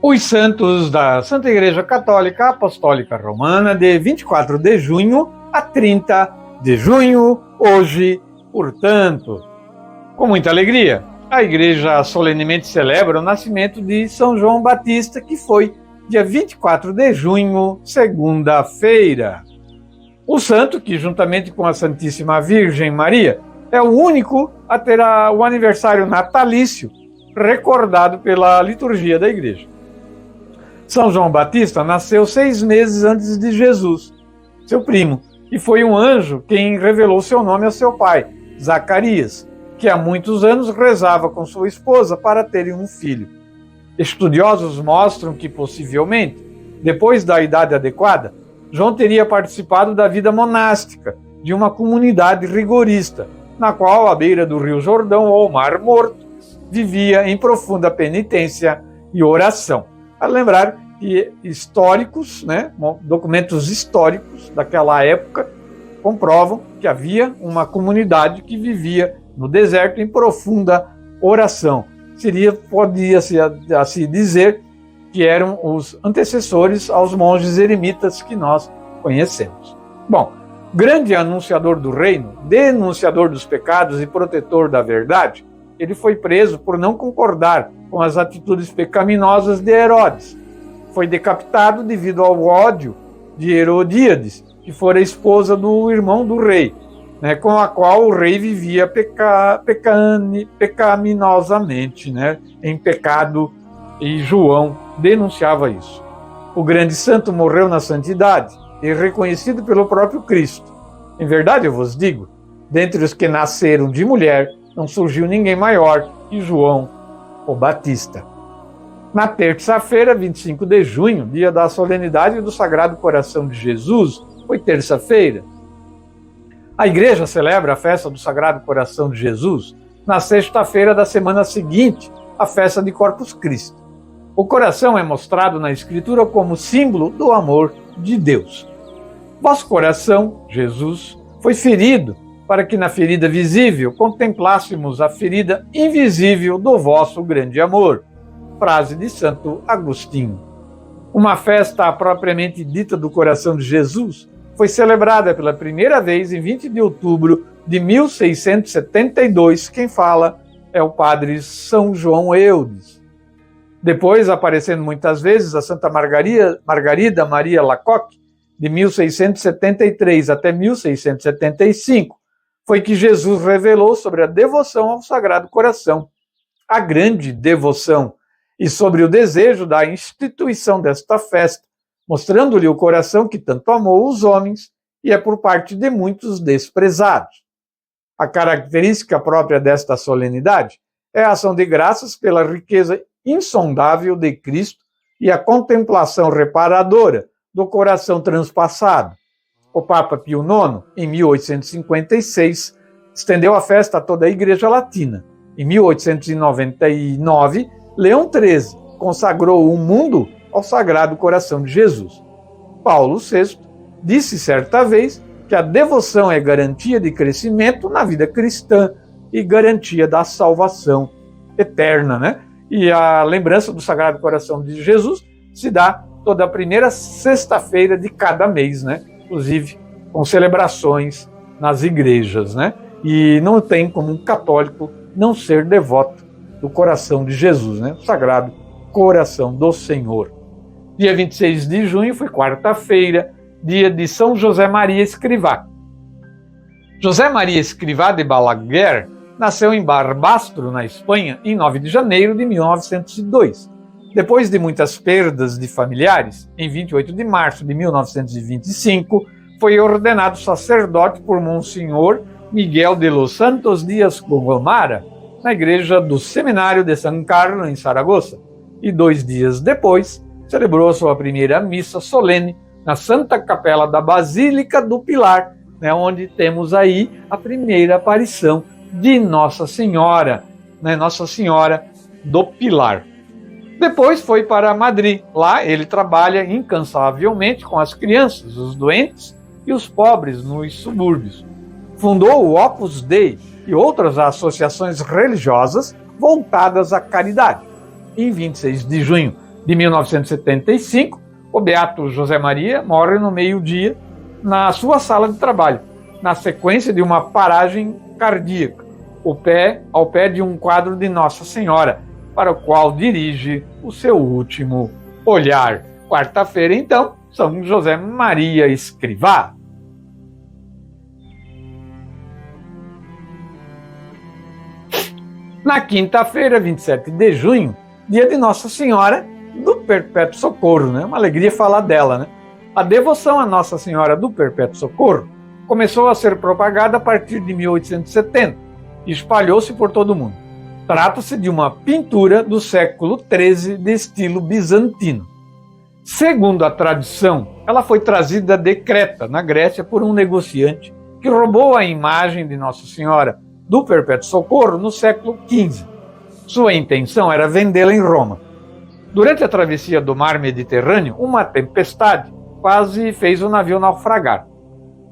Os santos da Santa Igreja Católica Apostólica Romana, de 24 de junho a 30 de junho, hoje, portanto. Com muita alegria, a Igreja solenemente celebra o nascimento de São João Batista, que foi dia 24 de junho, segunda-feira. O santo, que juntamente com a Santíssima Virgem Maria, é o único a ter o aniversário natalício recordado pela liturgia da Igreja. São João Batista nasceu 6 meses antes de Jesus, seu primo, e foi um anjo quem revelou seu nome a seu pai, Zacarias, que há muitos anos rezava com sua esposa para terem um filho. Estudiosos mostram que, possivelmente, depois da idade adequada, João teria participado da vida monástica de uma comunidade rigorista, na qual, à beira do Rio Jordão ou Mar Morto, vivia em profunda penitência e oração. A lembrar que históricos, documentos históricos daquela época comprovam que havia uma comunidade que vivia no deserto em profunda oração. Podia-se assim dizer que eram os antecessores aos monges eremitas que nós conhecemos. Bom, grande anunciador do reino, denunciador dos pecados e protetor da verdade, ele foi preso por não concordar com as atitudes pecaminosas de Herodes. Foi decapitado devido ao ódio de Herodíades, que fora esposa do irmão do rei, com a qual o rei vivia pecaminosamente, em pecado, e João denunciava isso. O grande santo morreu na santidade e reconhecido pelo próprio Cristo. Em verdade eu vos digo, dentre os que nasceram de mulher, não surgiu ninguém maior que João o Batista. Na terça-feira, 25 de junho, dia da solenidade do Sagrado Coração de Jesus, foi terça-feira. A Igreja celebra a festa do Sagrado Coração de Jesus na sexta-feira da semana seguinte à festa de Corpus Christi. O coração é mostrado na Escritura como símbolo do amor de Deus. Vosso coração, Jesus, foi ferido para que na ferida visível contemplássemos a ferida invisível do vosso grande amor. Frase de Santo Agostinho. Uma festa propriamente dita do coração de Jesus foi celebrada pela primeira vez em 20 de outubro de 1672. Quem fala é o padre São João Eudes. Depois, aparecendo muitas vezes, a Santa Margarida Maria Lacoque, de 1673 até 1675, foi que Jesus revelou sobre a devoção ao Sagrado Coração, a grande devoção, e sobre o desejo da instituição desta festa, mostrando-lhe o coração que tanto amou os homens e é por parte de muitos desprezado. A característica própria desta solenidade é a ação de graças pela riqueza insondável de Cristo e a contemplação reparadora do coração transpassado. O Papa Pio IX, em 1856, estendeu a festa a toda a Igreja Latina. Em 1899, Leão XIII consagrou o mundo ao Sagrado Coração de Jesus. Paulo VI disse certa vez que a devoção é garantia de crescimento na vida cristã e garantia da salvação eterna, E a lembrança do Sagrado Coração de Jesus se dá toda a primeira sexta-feira de cada mês, Inclusive com celebrações nas igrejas, E não tem como um católico não ser devoto do coração de Jesus, O Sagrado Coração do Senhor. Dia 26 de junho foi quarta-feira, dia de São José Maria Escrivá. José Maria Escrivá de Balaguer nasceu em Barbastro, na Espanha, em 9 de janeiro de 1902. Depois de muitas perdas de familiares, em 28 de março de 1925, foi ordenado sacerdote por Monsenhor Miguel de los Santos Díaz Gomara, na igreja do Seminário de San Carlos, em Saragoça, e 2 dias depois celebrou sua primeira missa solene na Santa Capela da Basílica do Pilar, onde temos aí a primeira aparição de Nossa Senhora, Nossa Senhora do Pilar. Depois foi para Madrid. Lá ele trabalha incansavelmente com as crianças, os doentes e os pobres nos subúrbios. Fundou o Opus Dei e outras associações religiosas voltadas à caridade. Em 26 de junho de 1975, o beato José Maria morre no meio-dia na sua sala de trabalho, na sequência de uma paragem cardíaca, ao pé de um quadro de Nossa Senhora, para o qual dirige o seu último olhar. Quarta-feira, então, São José Maria Escrivá. Na quinta-feira, 27 de junho, dia de Nossa Senhora do Perpétuo Socorro, né? Uma alegria falar dela, né? A devoção a Nossa Senhora do Perpétuo Socorro começou a ser propagada a partir de 1870 e espalhou-se por todo o mundo. Trata-se de uma pintura do século XIII de estilo bizantino. Segundo a tradição, ela foi trazida de Creta, na Grécia, por um negociante que roubou a imagem de Nossa Senhora do Perpétuo Socorro no século XV. Sua intenção era vendê-la em Roma. Durante a travessia do mar Mediterrâneo, uma tempestade quase fez o navio naufragar.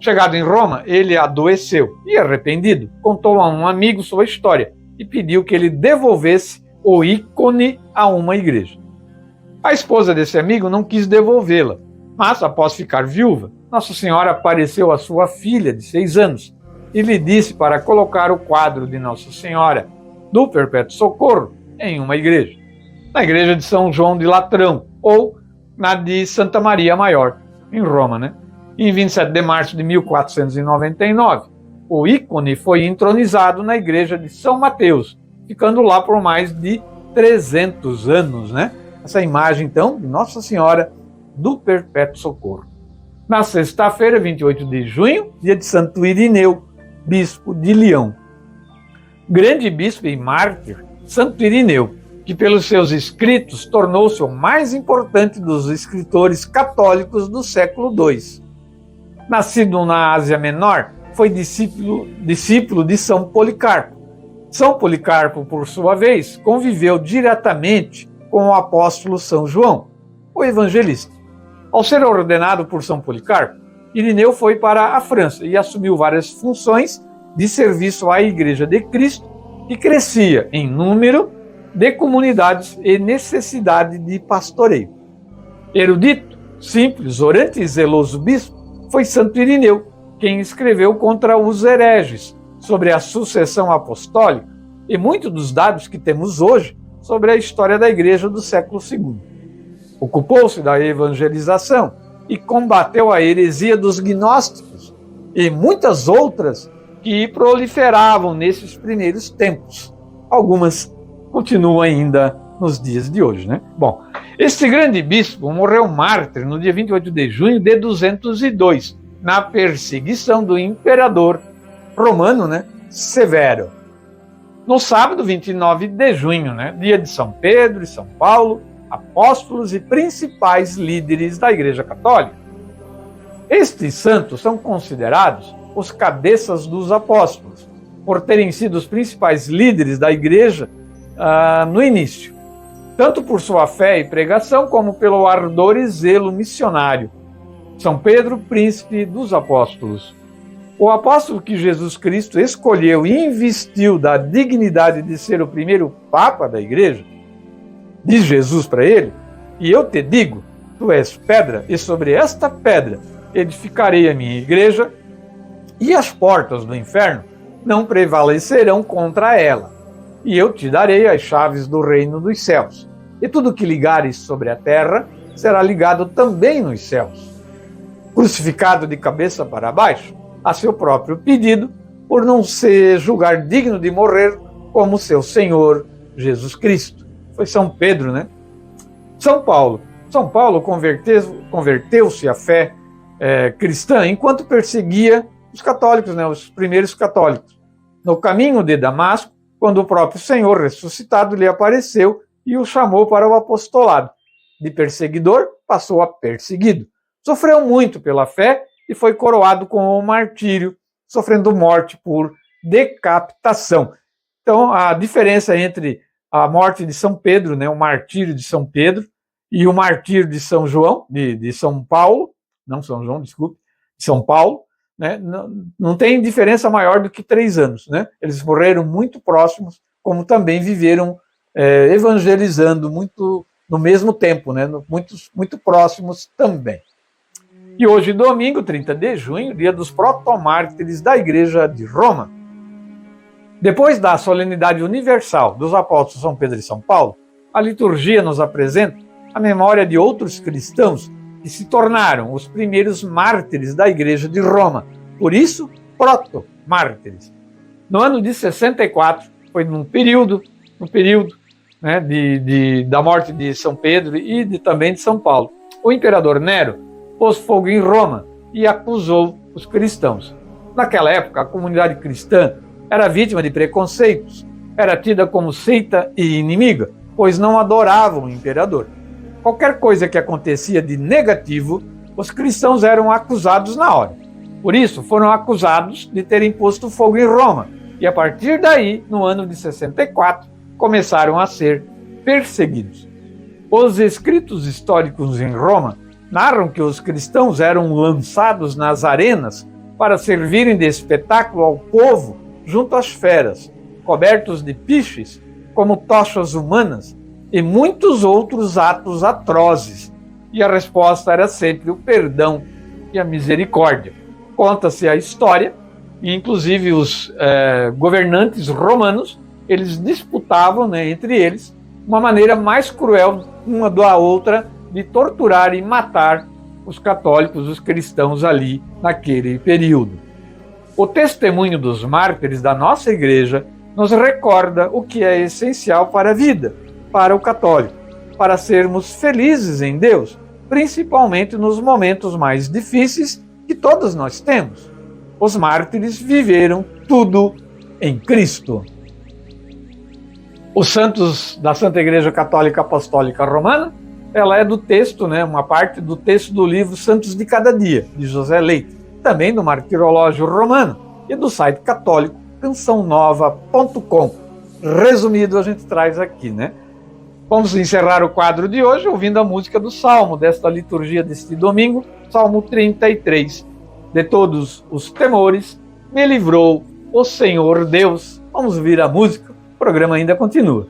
Chegado em Roma, ele adoeceu e, arrependido, contou a um amigo sua história e pediu que ele devolvesse o ícone a uma igreja. A esposa desse amigo não quis devolvê-la, mas, após ficar viúva, Nossa Senhora apareceu à sua filha de 6 anos e lhe disse para colocar o quadro de Nossa Senhora do Perpétuo Socorro em uma igreja. Na igreja de São João de Latrão, ou na de Santa Maria Maior, em Roma, né? Em 27 de março de 1499, o ícone foi entronizado na igreja de São Mateus, ficando lá por mais de 300 anos, né? Essa imagem, então, de Nossa Senhora do Perpétuo Socorro. Na sexta-feira, 28 de junho, dia de Santo Irineu, bispo de Leão. Grande bispo e mártir, Santo Irineu, que pelos seus escritos tornou-se o mais importante dos escritores católicos do século II. Nascido na Ásia Menor, foi discípulo de São Policarpo. São Policarpo, por sua vez, conviveu diretamente com o apóstolo São João, o evangelista. Ao ser ordenado por São Policarpo, Irineu foi para a França e assumiu várias funções de serviço à Igreja de Cristo, que crescia em número de comunidades e necessidade de pastoreio. Erudito, simples, orante e zeloso bispo, foi Santo Irineu quem escreveu contra os hereges sobre a sucessão apostólica e muitos dos dados que temos hoje sobre a história da Igreja do século II. Ocupou-se da evangelização e combateu a heresia dos gnósticos e muitas outras que proliferavam nesses primeiros tempos. Algumas continuam ainda nos dias de hoje, né? Bom, este grande bispo morreu mártir no dia 28 de junho de 202, na perseguição do imperador romano, né, Severo. No sábado, 29 de junho, né, dia de São Pedro e São Paulo, apóstolos e principais líderes da Igreja Católica. Estes santos são considerados os cabeças dos apóstolos, por terem sido os principais líderes da Igreja no início, tanto por sua fé e pregação, como pelo ardor e zelo missionário. São Pedro, príncipe dos apóstolos. O apóstolo que Jesus Cristo escolheu e investiu da dignidade de ser o primeiro papa da igreja, diz Jesus para ele: e eu te digo, tu és pedra, e sobre esta pedra edificarei a minha igreja, e as portas do inferno não prevalecerão contra ela. E eu te darei as chaves do reino dos céus. E tudo que ligares sobre a terra será ligado também nos céus. Crucificado de cabeça para baixo, a seu próprio pedido, por não se julgar digno de morrer como seu Senhor Jesus Cristo. Foi São Pedro, né? São Paulo. São Paulo converteu-se à fé cristã enquanto perseguia os católicos, né? Os primeiros católicos. No caminho de Damasco, quando o próprio Senhor ressuscitado lhe apareceu e o chamou para o apostolado. De perseguidor, passou a perseguido. Sofreu muito pela fé e foi coroado com o martírio, sofrendo morte por decapitação. Então, a diferença entre a morte de São Pedro, né, o martírio de São Pedro, e o martírio de São João, de São Paulo, não São João, desculpe, de São Paulo, né, não tem diferença maior do que 3 anos. Né? Eles morreram muito próximos, como também viveram evangelizando muito no mesmo tempo, né? Muito próximos também. E hoje, domingo, 30 de junho, dia dos protomártires da Igreja de Roma. Depois da solenidade universal dos apóstolos São Pedro e São Paulo, a liturgia nos apresenta a memória de outros cristãos que se tornaram os primeiros mártires da Igreja de Roma. Por isso, proto-mártires. No ano de 64, foi no período né, da morte de São Pedro e também de São Paulo, o imperador Nero pôs fogo em Roma e acusou os cristãos. Naquela época, a comunidade cristã era vítima de preconceitos, era tida como seita e inimiga, pois não adoravam o imperador. Qualquer coisa que acontecia de negativo, os cristãos eram acusados na hora. Por isso, foram acusados de terem posto fogo em Roma, e a partir daí, no ano de 64, começaram a ser perseguidos. Os escritos históricos em Roma narram que os cristãos eram lançados nas arenas para servirem de espetáculo ao povo junto às feras, cobertos de piches, como tochas humanas, e muitos outros atos atrozes. E a resposta era sempre o perdão e a misericórdia. Conta-se a história, e inclusive os governantes romanos, eles disputavam, né, entre eles uma maneira mais cruel uma da outra de torturar e matar os católicos, os cristãos ali naquele período. O testemunho dos mártires da nossa igreja nos recorda o que é essencial para a vida, para o católico, para sermos felizes em Deus, principalmente nos momentos mais difíceis que todos nós temos. Os mártires viveram tudo em Cristo. Os santos da Santa Igreja Católica Apostólica Romana, ela é do texto, né, uma parte do texto do livro Santos de Cada Dia, de José Leite, também do Martirológio Romano e do site católico cançãonova.com. Resumido, a gente traz aqui, né? Vamos encerrar o quadro de hoje ouvindo a música do Salmo, desta liturgia deste domingo, Salmo 33. De todos os temores, me livrou o Senhor Deus. Vamos ouvir a música, o programa ainda continua.